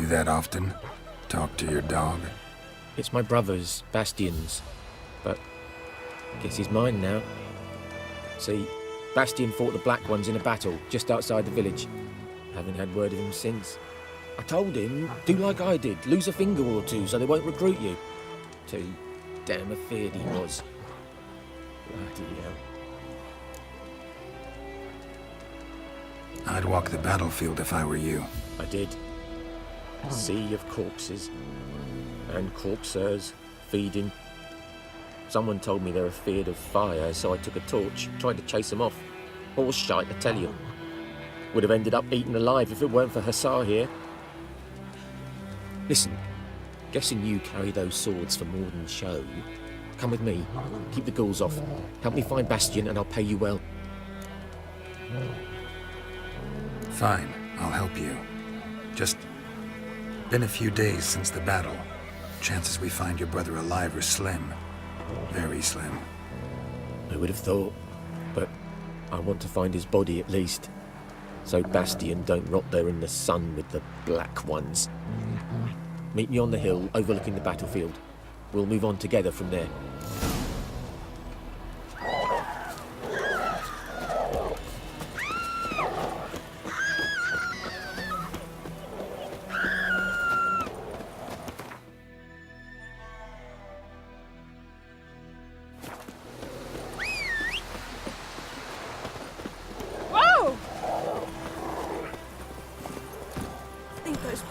that often? Talk to your dog? It's my brother's, Bastian's, but I guess he's mine now. See, Bastian fought the Black Ones in a battle just outside the village. Haven't had word of him since. I told him, do like I did, lose a finger or two so they won't recruit you. Too damn afeard he was. Bloody hell. I'd walk the battlefield if I were you. I did. A sea of corpses. And corpsers feeding. Someone told me they were feared of fire, so I took a torch, tried to chase them off. Horse shite, I tell you. Would have ended up eaten alive if it weren't for Hussar here. Listen, guessing you carry those swords for more than show. Come with me, keep the ghouls off. Help me find Bastian and I'll pay you well. Fine, I'll help you. Just been a few days since the battle. Chances we find your brother alive are slim. Very slim. I would have thought, but I want to find his body at least. So Bastian don't rot there in the sun with the Black Ones. Meet me on the hill overlooking the battlefield. We'll move on together from there.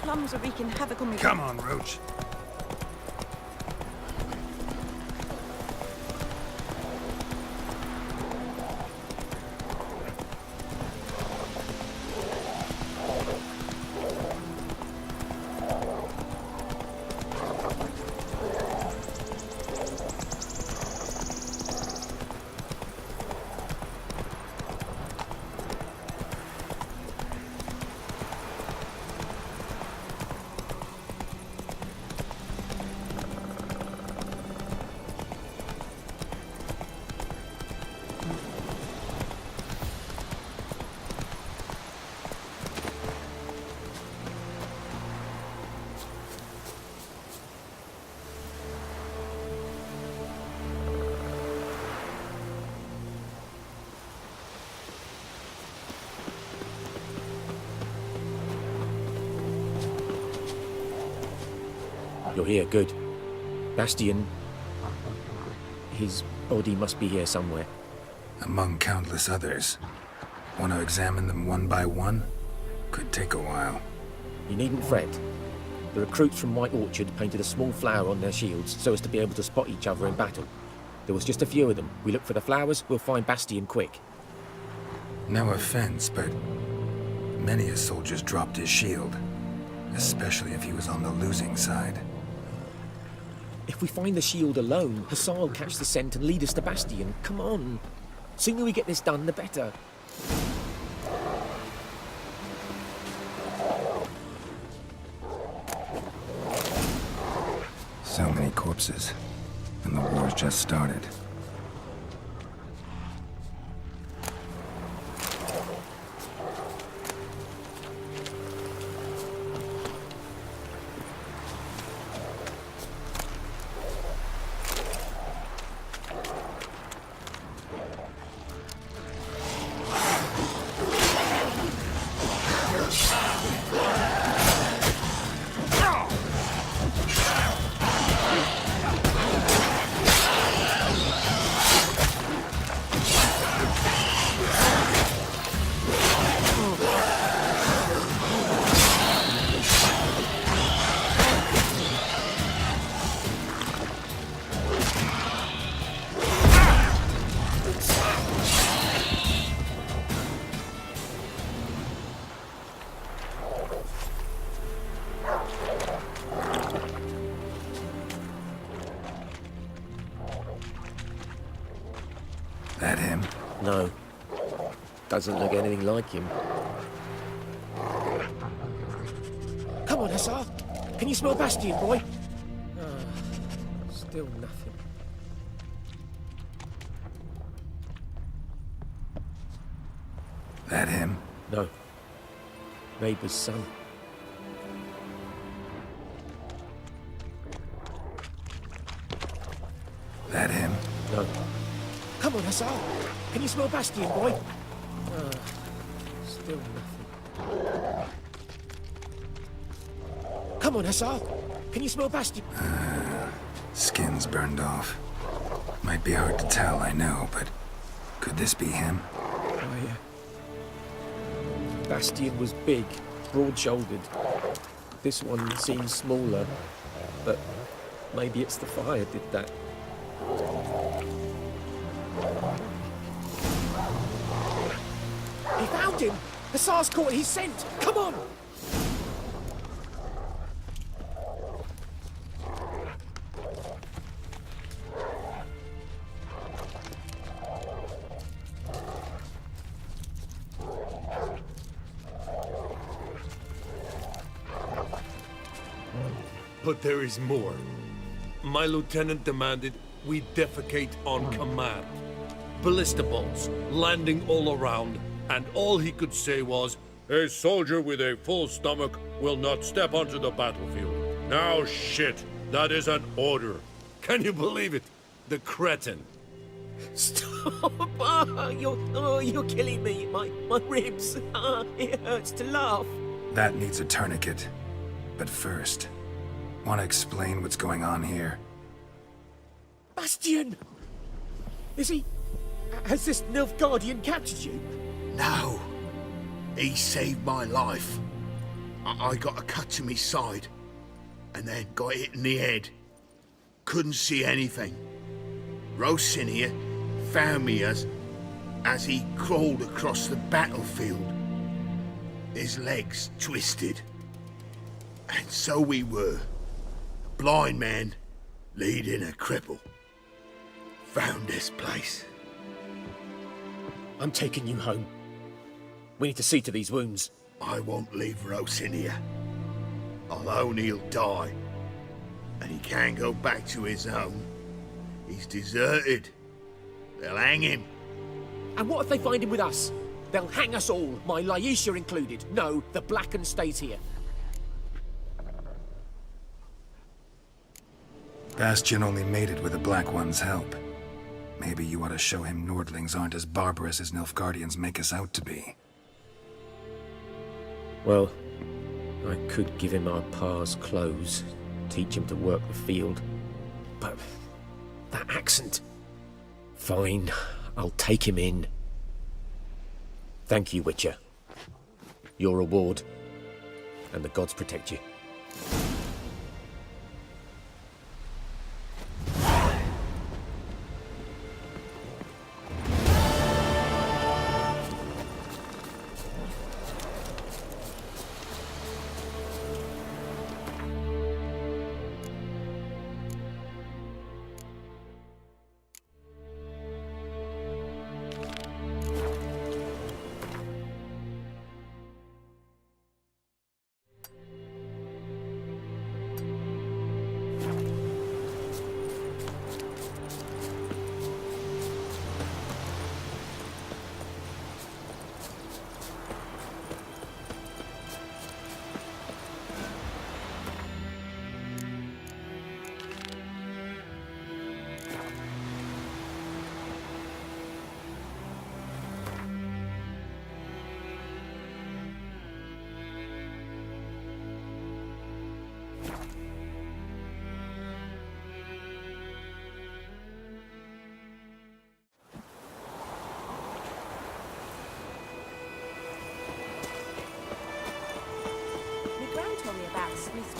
Plums are wreaking havoc on me. Come on, Roach. You're here, good. Bastian, his body must be here somewhere. Among countless others. Want to examine them one by one? Could take a while. You needn't fret. The recruits from White Orchard painted a small flower on their shields so as to be able to spot each other in battle. There was just a few of them. We look for the flowers, we'll find Bastian quick. No offense, but many a soldier's dropped his shield. Especially if he was on the losing side. If we find the shield alone, Hussar will catch the scent and lead us to Bastian. Come on. Sooner we get this done, the better. So many corpses. And the war's just started. That him? No. Doesn't look anything like him. Come on, Hussar! Can you smell Bastian, boy? Still nothing. That him? No. Neighbour's son. Hussar! Can you smell Bastion, boy? Still nothing. Come on, Hussar! Can you smell Bastion? Skin's burned off. Might be hard to tell, I know, but could this be him? Bastion was big, broad-shouldered. This one seems smaller, but maybe it's the fire did that. He found him! Hussar's caught his scent! Come on! But there is more. My lieutenant demanded we defecate on command. Ballista bolts landing all around, and all he could say was, "A soldier with a full stomach will not step onto the battlefield." Now shit, that is an order. Can you believe it? The cretin. Stop! You're killing me. My ribs. It hurts to laugh. That needs a tourniquet. But first, want to explain what's going on here? Bastion! Is he... Has this Nilfgaardian captured you? No. He saved my life. I got a cut to my side, and then got hit in the head. Couldn't see anything. Rosinia found me as he crawled across the battlefield. His legs twisted. And so we were. A blind man leading a cripple. Found this place. I'm taking you home. We need to see to these wounds. I won't leave Rosinia. Alone he'll die. And he can't go back to his own. He's deserted. They'll hang him. And what if they find him with us? They'll hang us all, my Laisha included. No, the Blacken stays here. Bastion only made it with the Black One's help. Maybe you ought to show him Nordlings aren't as barbarous as Nilfgaardians make us out to be. Well, I could give him our pa's clothes, teach him to work the field. But that accent... Fine, I'll take him in. Thank you, Witcher. Your reward, and the gods protect you.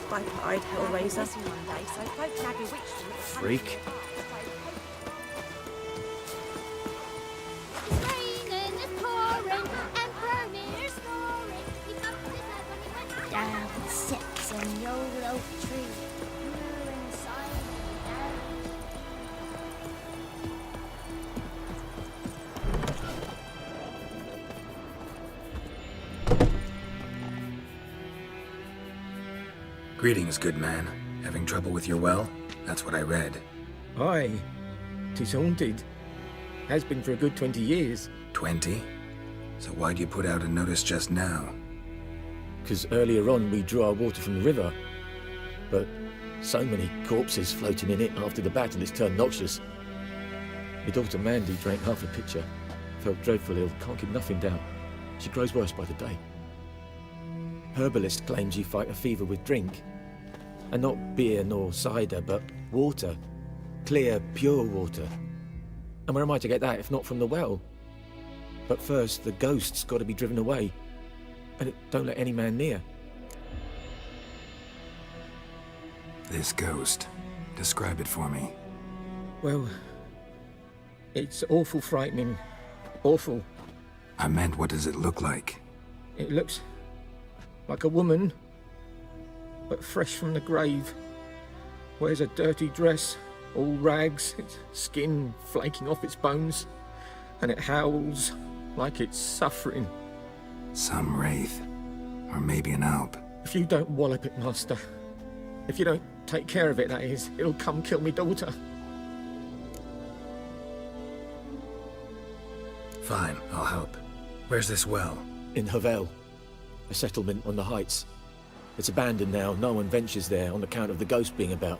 Pipe-eyed hellraiser. Freak. Down sits on the old oak tree. Greetings, good man. Having trouble with your well? That's what I read. Aye. 'Tis haunted. Has been for a good 20 years. 20? So why'd you put out a notice just now? 'Cause earlier on we drew our water from the river. But so many corpses floating in it after the battle it's turned noxious. My daughter Mandy drank half a pitcher. Felt dreadful ill, can't keep nothing down. She grows worse by the day. Herbalist claims you fight a fever with drink. And not beer nor cider, but water. Clear, pure water. And where am I to get that if not from the well? But first, the ghost's got to be driven away. And it don't let any man near. This ghost. Describe it for me. Well, it's awful frightening. Awful. I meant, what does it look like? It looks like a woman, but fresh from the grave. Wears a dirty dress, all rags, its skin flaking off its bones, and it howls like it's suffering. Some wraith. Or maybe an alp. If you don't wallop it, Master, if you don't take care of it, that is, it'll come kill me daughter. Fine, I'll help. Where's this well? In Havel, a settlement on the heights. It's abandoned now, no one ventures there on account of the ghost being about.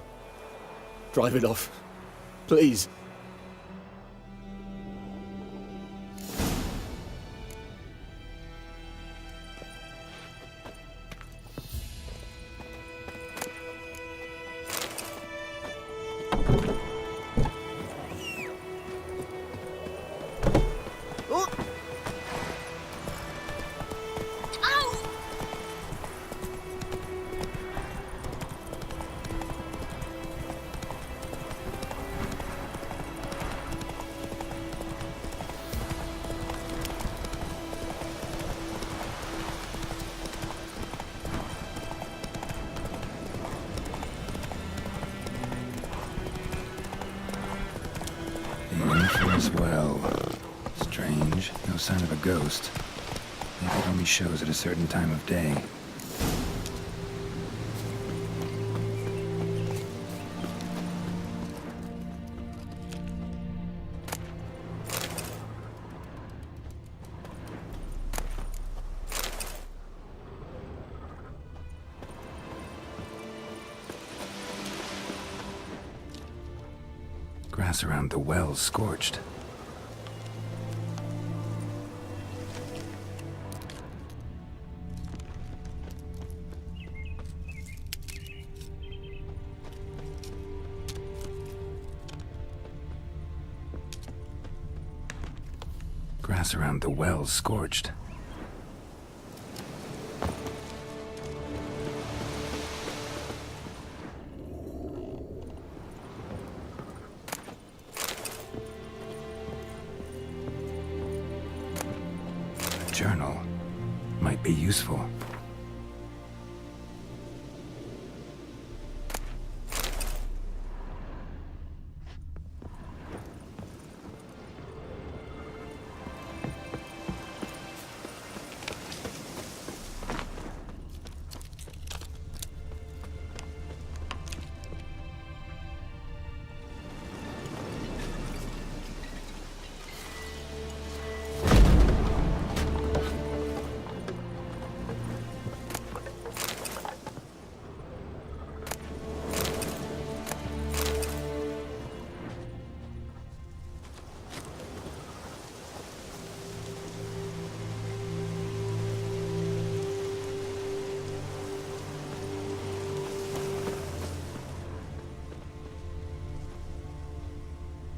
Drive it off, please. As well. Strange. No sign of a ghost. Maybe it only shows at a certain time of day. Grass around the well's scorched. Grass around the well's scorched. Journal might be useful.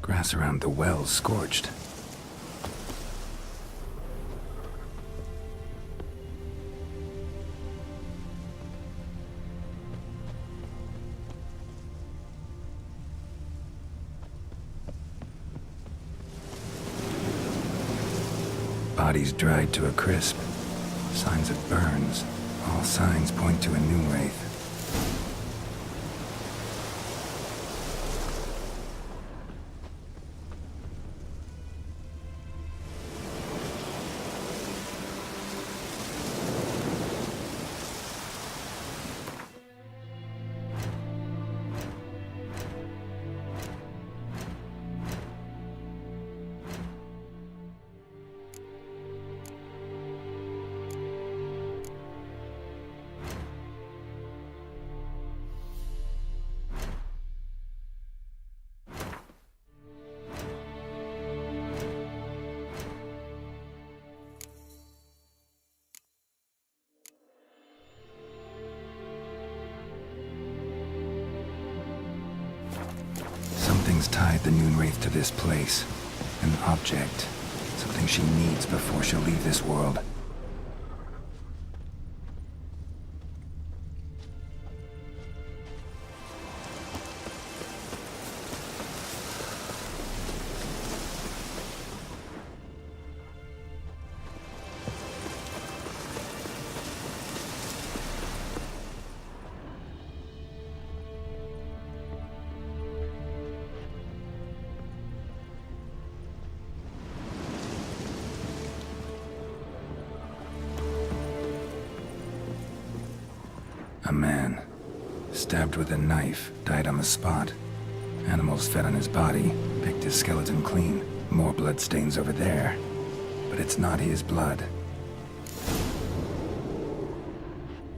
Grass around the well scorched. Bodies dried to a crisp. Signs of burns. All signs point to a new wraith. Something's tied the Noon Wraith to this place. An object. Something she needs before she'll leave this world. A man, stabbed with a knife, died on the spot. Animals fed on his body, picked his skeleton clean. More bloodstains over there. But it's not his blood.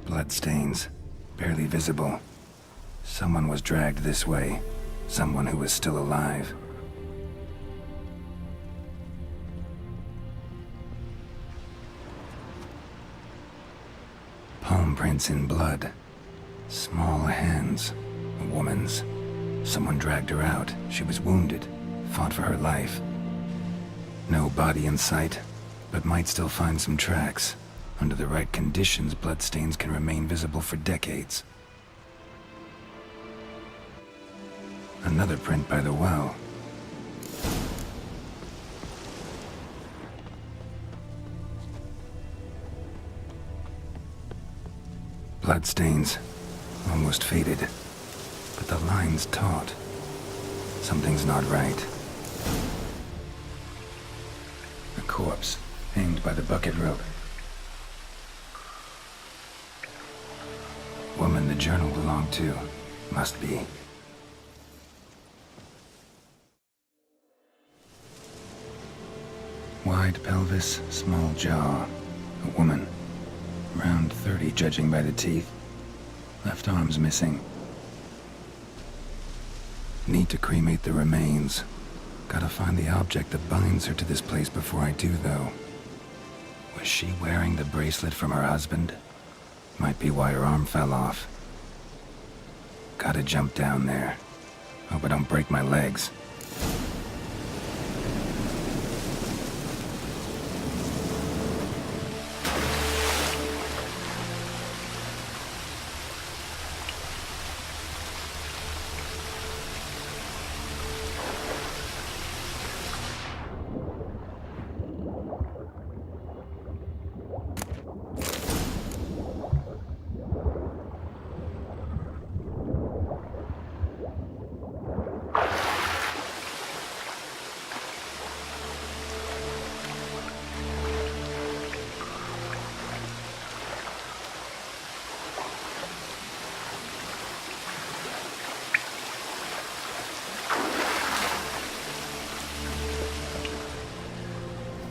Bloodstains, barely visible. Someone was dragged this way. Someone who was still alive. Palm prints in blood. Small hands. A woman's. Someone dragged her out. She was wounded. Fought for her life. No body in sight, but might still find some tracks. Under the right conditions, bloodstains can remain visible for decades. Another print by the well. Bloodstains, almost faded, but the line's taut. Something's not right. A corpse, hanged by the bucket rope. Woman the journal belonged to, must be. Wide pelvis, small jaw. A woman. Around 30, judging by the teeth. Left arm's missing. Need to cremate the remains. Gotta find the object that binds her to this place before I do, though. Was she wearing the bracelet from her husband? Might be why her arm fell off. Gotta jump down there. Hope I don't break my legs.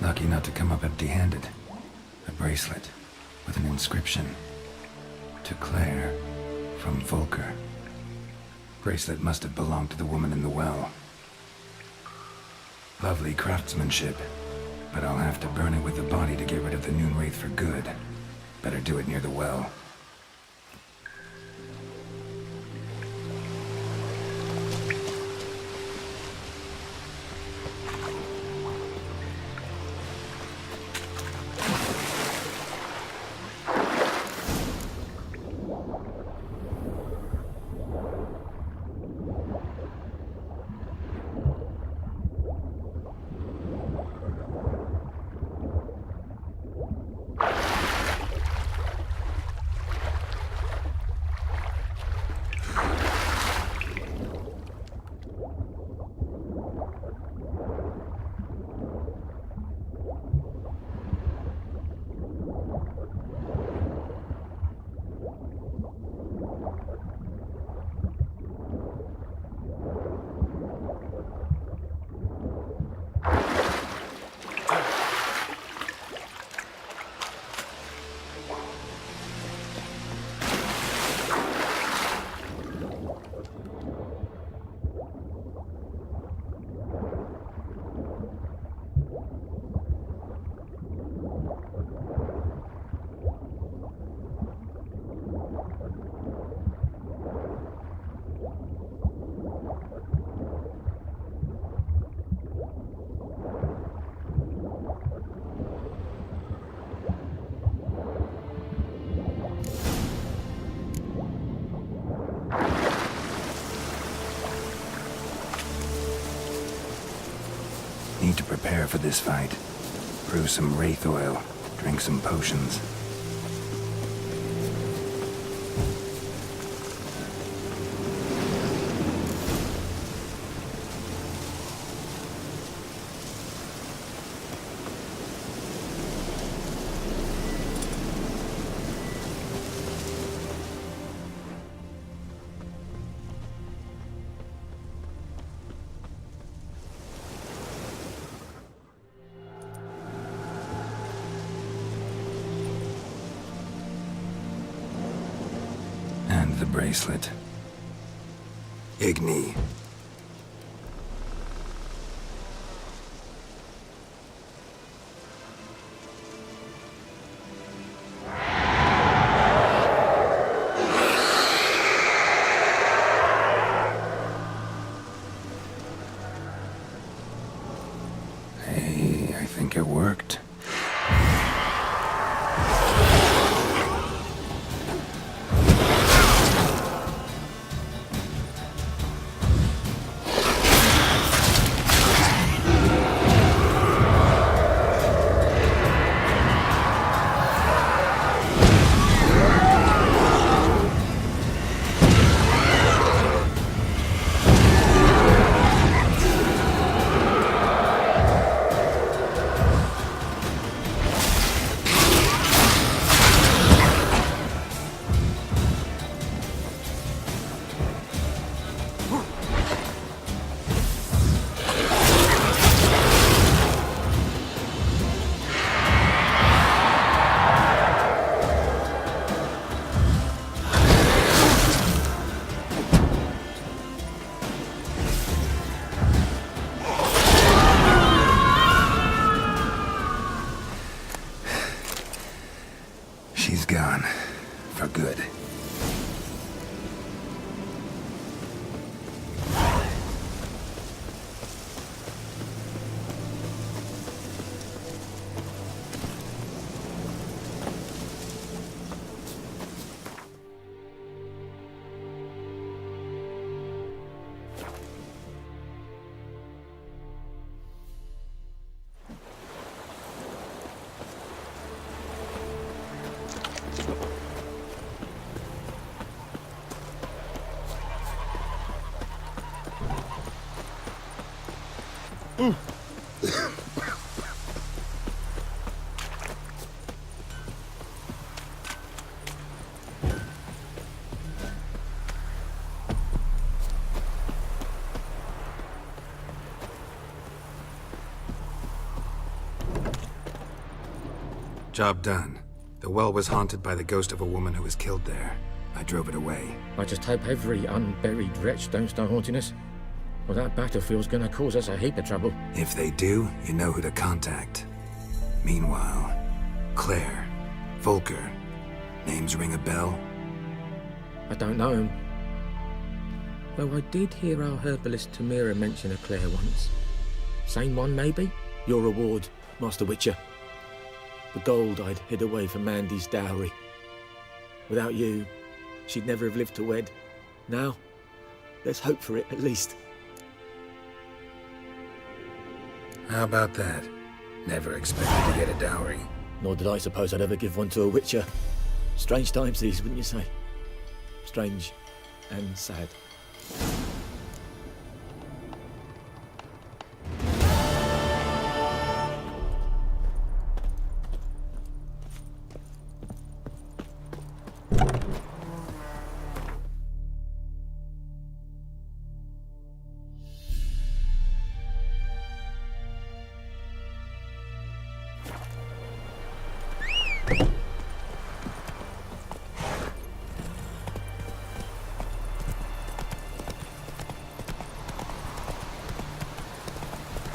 Lucky not to come up empty-handed. A bracelet with an inscription. To Claire, from Volker. Bracelet must have belonged to the woman in the well. Lovely craftsmanship, but I'll have to burn it with the body to get rid of the Noon Wraith for good. Better do it near the well. Need to prepare for this fight. Brew some wraith oil. Drink some potions. And the bracelet. Igni. Hey, I think it worked. She's gone. For good. Job done. The well was haunted by the ghost of a woman who was killed there. I drove it away. I just hope every unburied wretch don't start haunting us. Well, that battlefield's gonna cause us a heap of trouble. If they do, you know who to contact. Meanwhile, Claire, Volker, names ring a bell? I don't know him. Though I did hear our herbalist Tamira mention a Claire once. Same one, maybe? Your reward, Master Witcher. The gold I'd hid away for Mandy's dowry. Without you, she'd never have lived to wed. Now, let's hope for it, at least. How about that? Never expected to get a dowry. Nor did I suppose I'd ever give one to a Witcher. Strange times these, wouldn't you say? Strange and sad.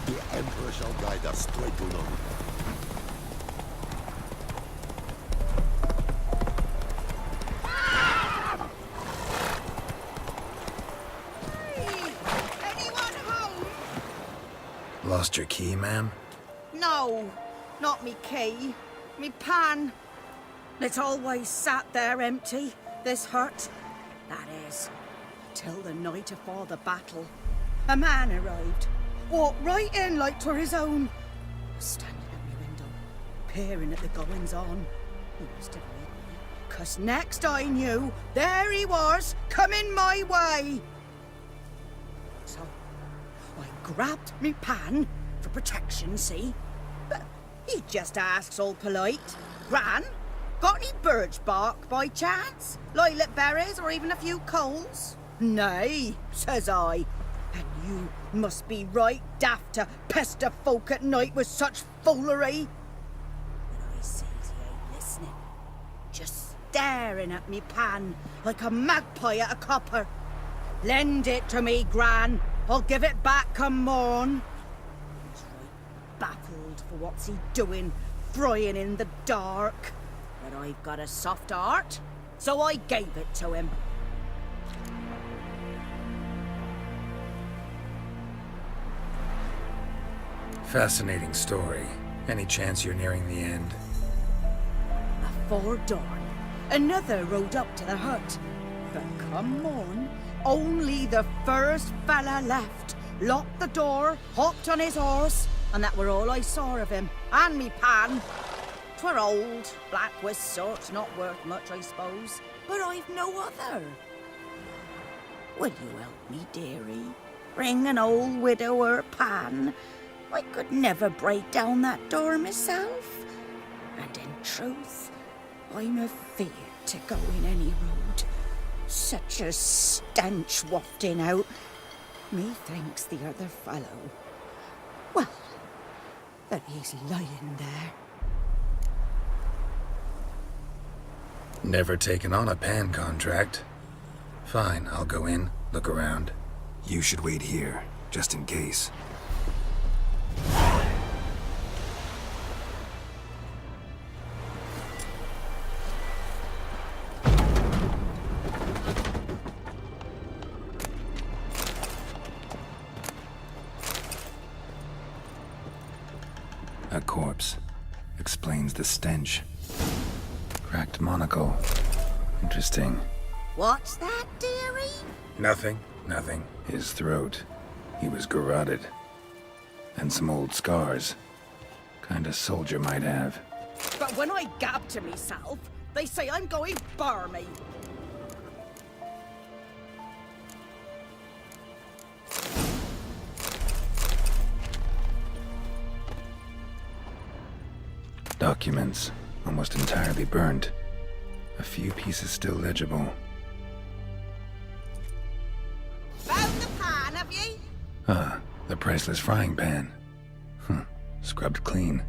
The Emperor shall guide us straight to Nord. Hey! Anyone home? Lost your key, ma'am? No, not me key. Me pan. It's always sat there empty, this hut. That is, till the night afore the battle. A man arrived. walked right in like 'twere his own. Standing at my window, peering at the goings-on. He must have read me, 'cause next I knew, there he was, coming my way. So, I grabbed me pan, for protection, see? But he just asks all polite, Gran, got any birch bark by chance? Lilac berries or even a few coals? Nay, says I. And you must be right daft to pester folk at night with such foolery. But I sees he ain't listening, just staring at me pan like a magpie at a copper. Lend it to me, Gran. I'll give it back come morn. He's right baffled for what's he doing, frying in the dark. But I've got a soft heart, so I gave it to him. Fascinating story. Any chance you're nearing the end? Afore dawn, another rode up to the hut. But come morn, only the first fella left. Locked the door, hopped on his horse, and that were all I saw of him. And me pan. 'Twere old, black with sort, not worth much, I suppose. But I've no other. Will you help me, dearie? Bring an old widower pan. I could never break down that door myself. And in truth, I'm afeard to go in any road. Such a stench wafting out. Methinks the other fellow, well, that he's lying there. Never taken on a pan contract. Fine, I'll go in, look around. You should wait here, just in case. A corpse. Explains the stench. Cracked monocle. Interesting. What's that, dearie? Nothing. His throat. He was garroted. And some old scars. Kinda soldier might have. But when I gab to myself, they say I'm going barmy. Documents. Almost entirely burned. A few pieces still legible. Found the pan, have ye? Ah, the priceless frying pan. Scrubbed clean.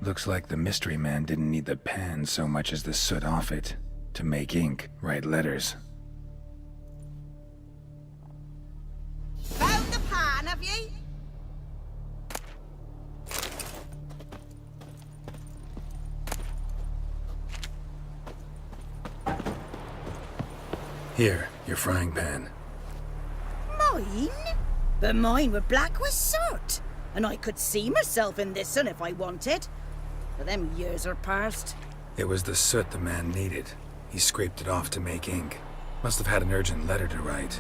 Looks like the mystery man didn't need the pan so much as the soot off it to make ink, write letters. Found the pan, have ye? Here, your frying pan. Mine? But mine were black with soot. And I could see myself in this one if I wanted. But them years are past. It was the soot the man needed. He scraped it off to make ink. Must have had an urgent letter to write.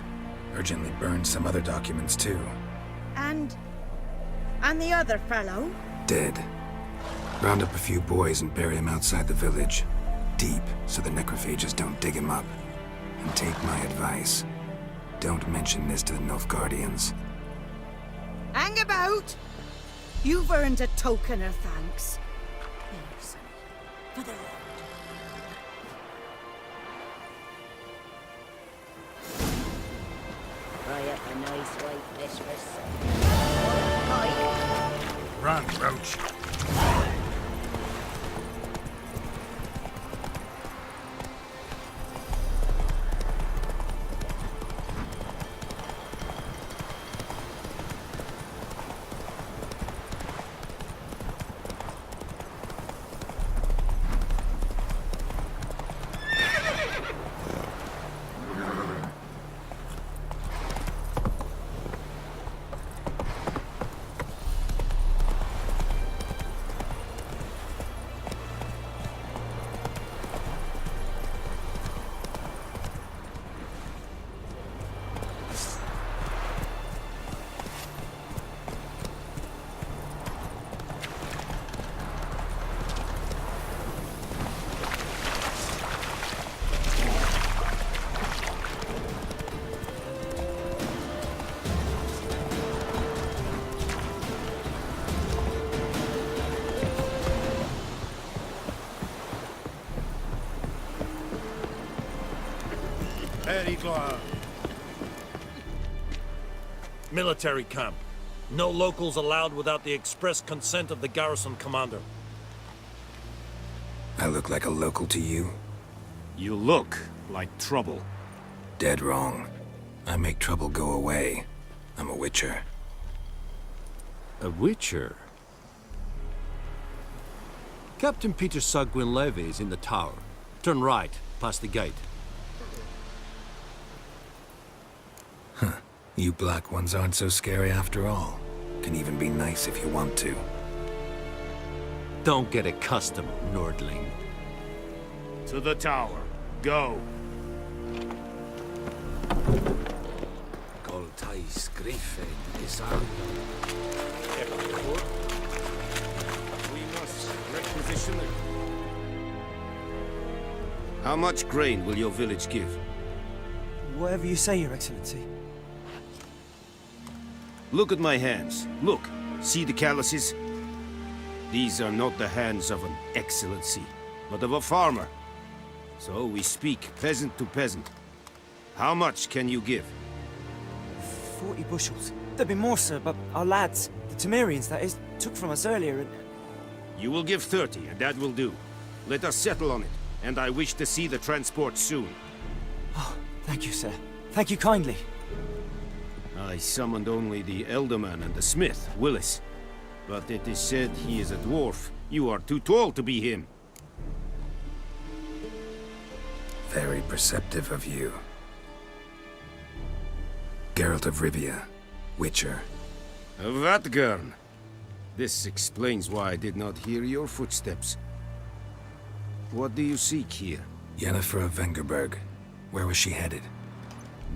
Urgently burned some other documents too. And the other fellow? Dead. Round up a few boys and bury him outside the village. Deep, so the necrophages don't dig him up. And take my advice. Don't mention this to the Nilfgaardians. Hang about! You've earned a token of thanks. Here, sonny, for the Lord. Fry up a nice white dish for supper. Aye. Run, Roach. Very glad. Military camp. No locals allowed without the express consent of the garrison commander. I look like a local to you? You look like trouble. Dead wrong. I make trouble go away. I'm a witcher. A witcher? Captain Peter Sagwin Levy is in the tower. Turn right, past the gate. You black ones aren't so scary after all. Can even be nice if you want to. Don't get accustomed, Nordling. To the tower. Go. Goltais Griffin is on. We must requisition it. How much grain will your village give? Whatever you say, Your Excellency. Look at my hands. Look. See the calluses? These are not the hands of an excellency, but of a farmer. So we speak peasant to peasant. How much can you give? 40 bushels. There'd be more, sir, but our lads, the Temerians, that is, took from us earlier and... You will give 30, and that will do. Let us settle on it, and I wish to see the transport soon. Oh, thank you, sir. Thank you kindly. I summoned only the Elderman and the smith, Willis. But it is said he is a dwarf. You are too tall to be him. Very perceptive of you. Geralt of Rivia, Witcher. Vatgern. This explains why I did not hear your footsteps. What do you seek here? Yennefer of Vengerberg. Where was she headed?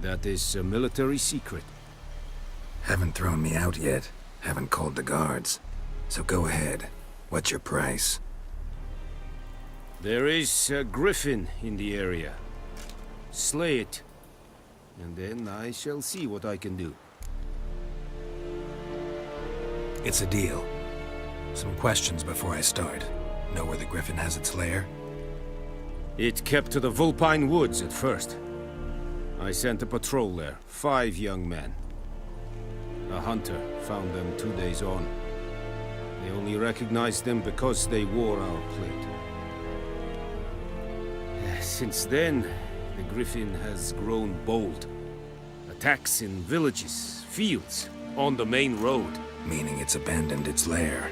That is a military secret. Haven't thrown me out yet. Haven't called the guards. So go ahead. What's your price? There is a griffin in the area. Slay it, and then I shall see what I can do. It's a deal. Some questions before I start. Know where the griffin has its lair? It kept to the Vulpine Woods at first. I sent a patrol there, 5 young men. A hunter found them 2 days on. They only recognized them because they wore our plate. Since then, the griffin has grown bold. Attacks in villages, fields, on the main road. Meaning it's abandoned its lair.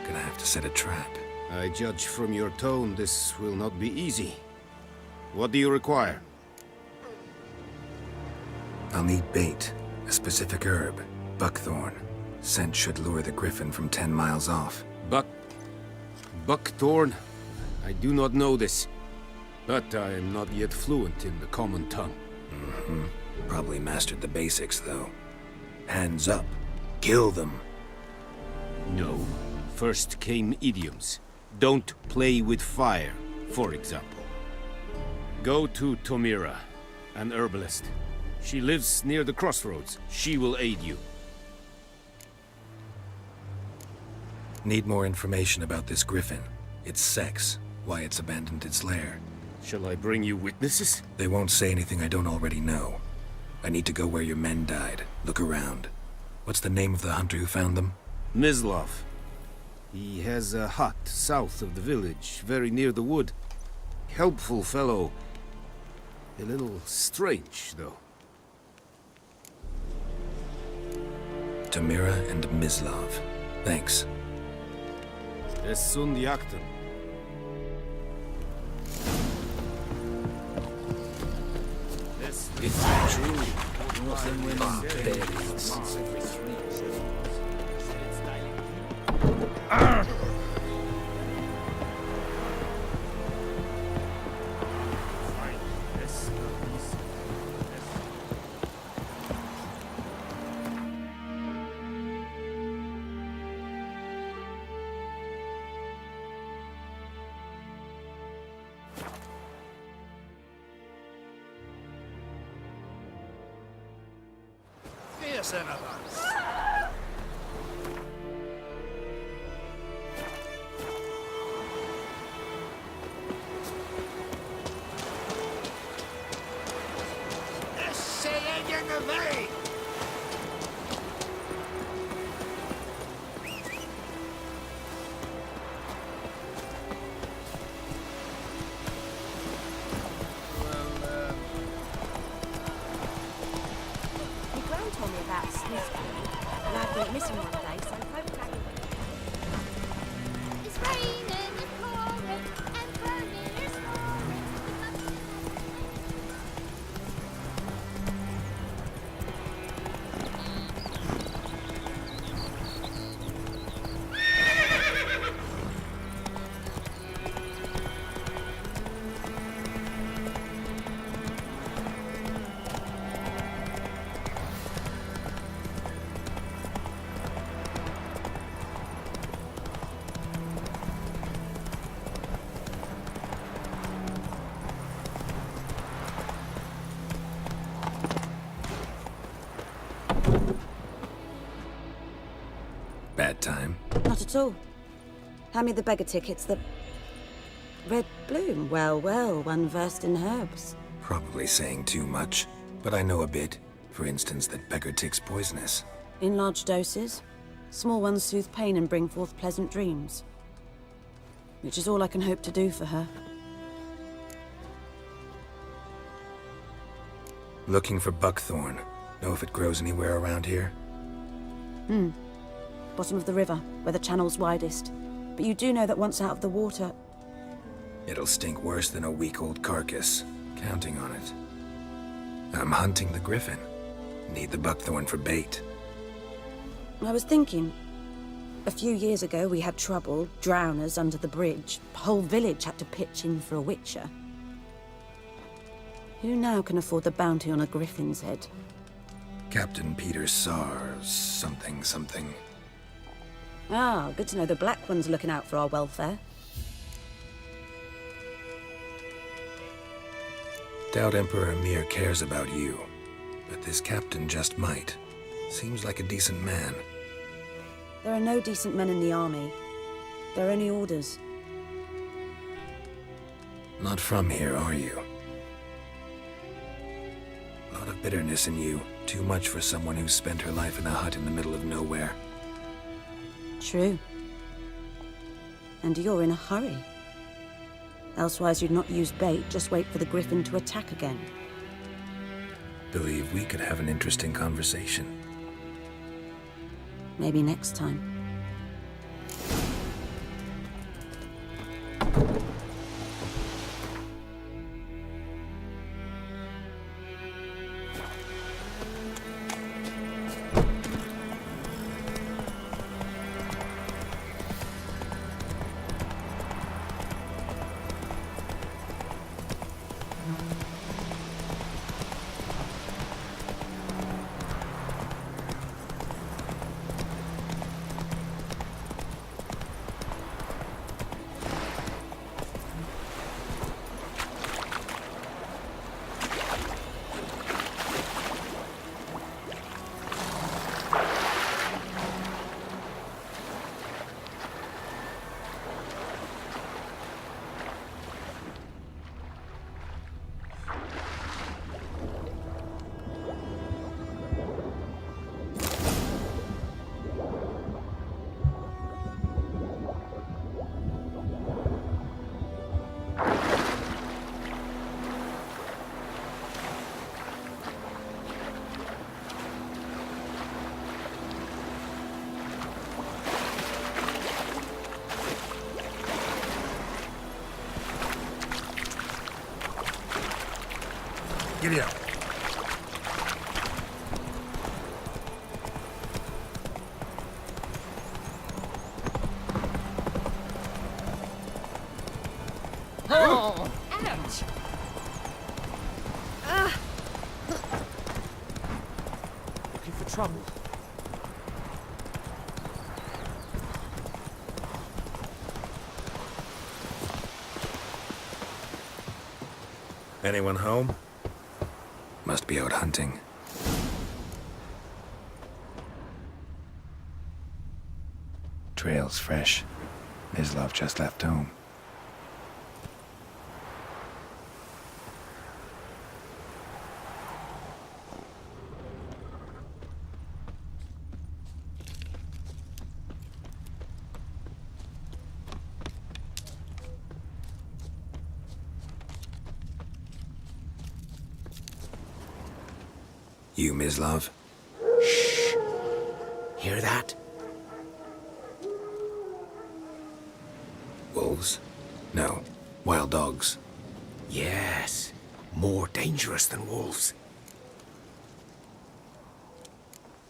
Gonna have to set a trap. I judge from your tone this will not be easy. What do you require? I'll need bait. A specific herb. Buckthorn. Scent should lure the griffin from 10 miles off. Buckthorn? I do not know this. But I am not yet fluent in the common tongue. Probably mastered the basics, though. Hands up. Kill them. No. First came idioms. Don't play with fire, for example. Go to Tomira, an herbalist. She lives near the crossroads. She will aid you. Need more information about this griffin. Its sex. Why it's abandoned its lair. Shall I bring you witnesses? They won't say anything I don't already know. I need to go where your men died. Look around. What's the name of the hunter who found them? Mislav. He has a hut south of the village, very near the wood. Helpful fellow. A little strange, though. Tamira and Mislav. Thanks. Es sunt jakten. It's true. Northern women berries. away! My gran told me about a Smith family. Lad went missing one day, so folk carried him. It's raining, it's pouring, and burning, it's roaring. Bad time? Not at all. Hand me the beggar tickets, the... Red bloom. Well, well, one versed in herbs. Probably saying too much, but I know a bit. For instance, that beggar tick's poisonous. In large doses. Small ones soothe pain and bring forth pleasant dreams. Which is all I can hope to do for her. Looking for buckthorn. Know if it grows anywhere around here? Bottom of the river, where the channel's widest. But you do know that once out of the water... It'll stink worse than a week-old carcass. Counting on it. I'm hunting the griffin. Need the buckthorn for bait. I was thinking... A few years ago we had trouble, drowners under the bridge. The whole village had to pitch in for a witcher. Who now can afford the bounty on a griffin's head? Captain Peter Sars, something. Ah, good to know the Black One's looking out for our welfare. Doubt Emperor Emir cares about you, but this captain just might. Seems like a decent man. There are no decent men in the army. They're only orders. Not from here, are you? A lot of bitterness in you. Too much for someone who's spent her life in a hut in the middle of nowhere. True. And you're in a hurry. Elsewise you'd not use bait, just wait for the griffin to attack again. Believe we could have an interesting conversation. Maybe next time. Giddy up. Oh! Ouch! Looking for trouble. Anyone home? Must be out hunting. Trail's fresh. Mislov just left home. You, Mislav? Shh. Hear that? Wolves? No. Wild dogs. Yes. More dangerous than wolves.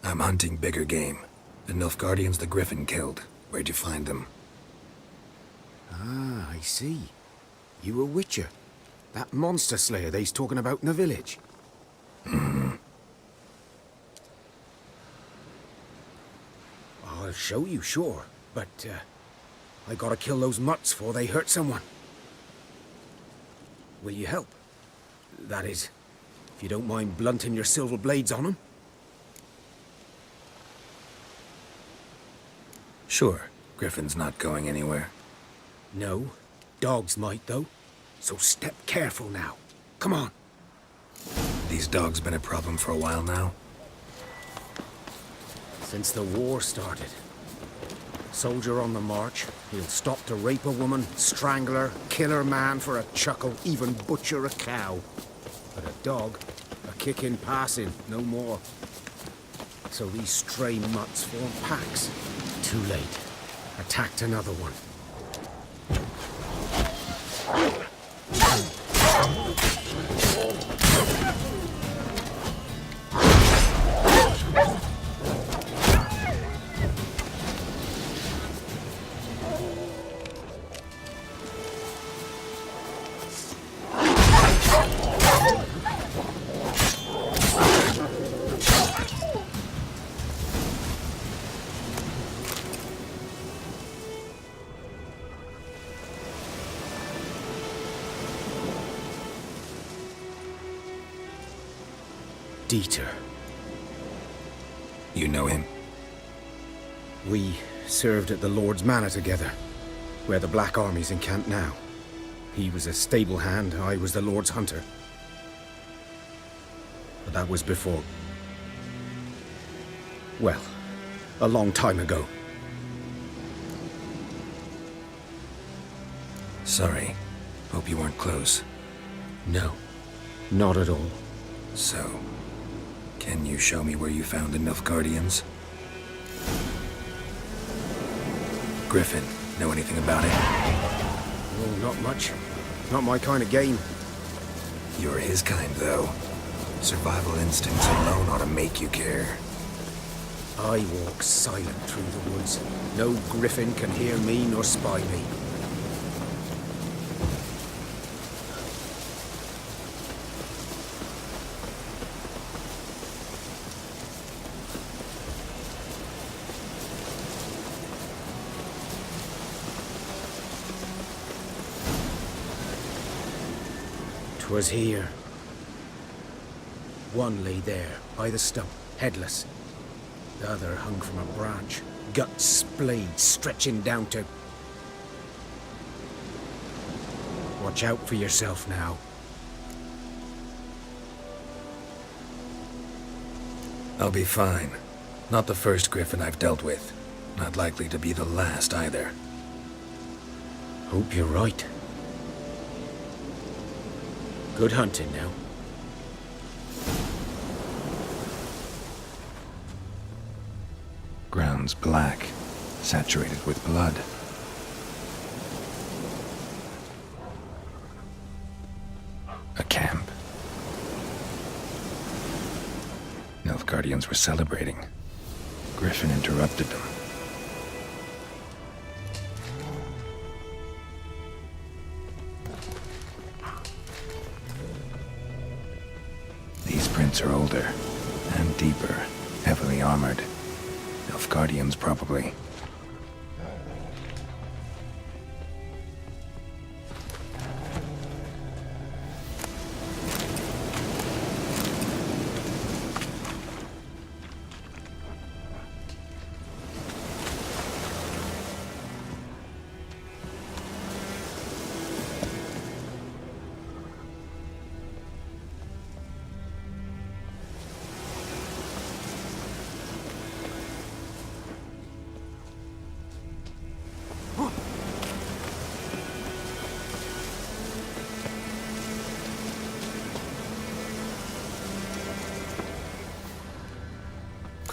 I'm hunting bigger game. The Nilfgaardians the Griffin killed. Where'd you find them? Ah, I see. You a witcher. That monster slayer they's talking about in the village. I'll show you, sure. But, I gotta kill those mutts before they hurt someone. Will you help? That is, if you don't mind blunting your silver blades on them. Sure. Griffin's not going anywhere. No. Dogs might, though. So step careful now. Come on. These dogs been a problem for a while now? Since the war started. Soldier on the march, he'll stop to rape a woman, strangle her, kill her man for a chuckle, even butcher a cow. But a dog, a kick in passing, no more. So these stray mutts form packs. Too late. Attacked another one. Dieter. You know him? We served at the Lord's Manor together, where the Black Army's encamped now. He was a stable hand, I was the Lord's hunter. But that was before... well, a long time ago. Sorry. Hope you weren't close. No, not at all. So, can you show me where you found the Nilfgaardians? Griffin, know anything about it? Oh, not much. Not my kind of game. You're his kind, though. Survival instincts alone ought to make you care. I walk silent through the woods. No griffin can hear me nor spy me. Was here. One lay there, by the stump, headless. The other hung from a branch, guts splayed, stretching down to... Watch out for yourself now. I'll be fine. Not the first Griffin I've dealt with. Not likely to be the last, either. Hope you're right. Good hunting now. Ground's black, saturated with blood. A camp. Nilfgaardians were celebrating. Griffin interrupted them. Are older and deeper, heavily armored. Nilfgaardians, probably.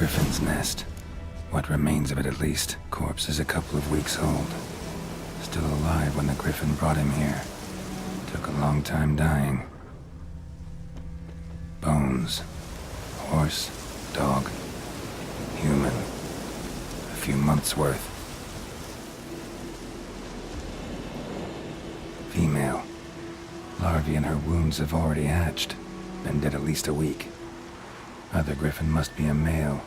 Griffin's nest. What remains of it, at least. Corpse is a couple of weeks old. Still alive when the Griffin brought him here. Took a long time dying. Bones. Horse, dog, human. A few months' worth. Female. Larvae in her wounds have already hatched. Been dead at least a week. Other Griffin must be a male.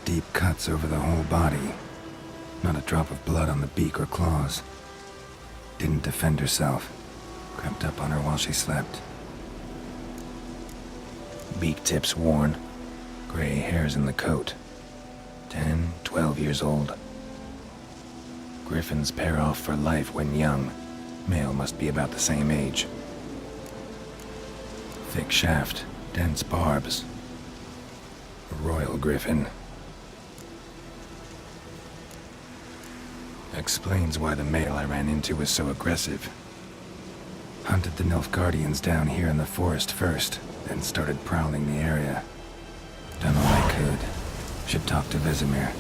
Deep cuts over the whole body. Not a drop of blood on the beak or claws. Didn't defend herself. Crept up on her while she slept. Beak tips worn. Gray hairs in the coat. 10, 12 years old. Griffins pair off for life when young. Male must be about the same age. Thick shaft, dense barbs. A royal griffin. Explains why the male I ran into was so aggressive. Hunted the Nilfgaardians down here in the forest first, then started prowling the area. Done all I could. Should talk to Vesemir.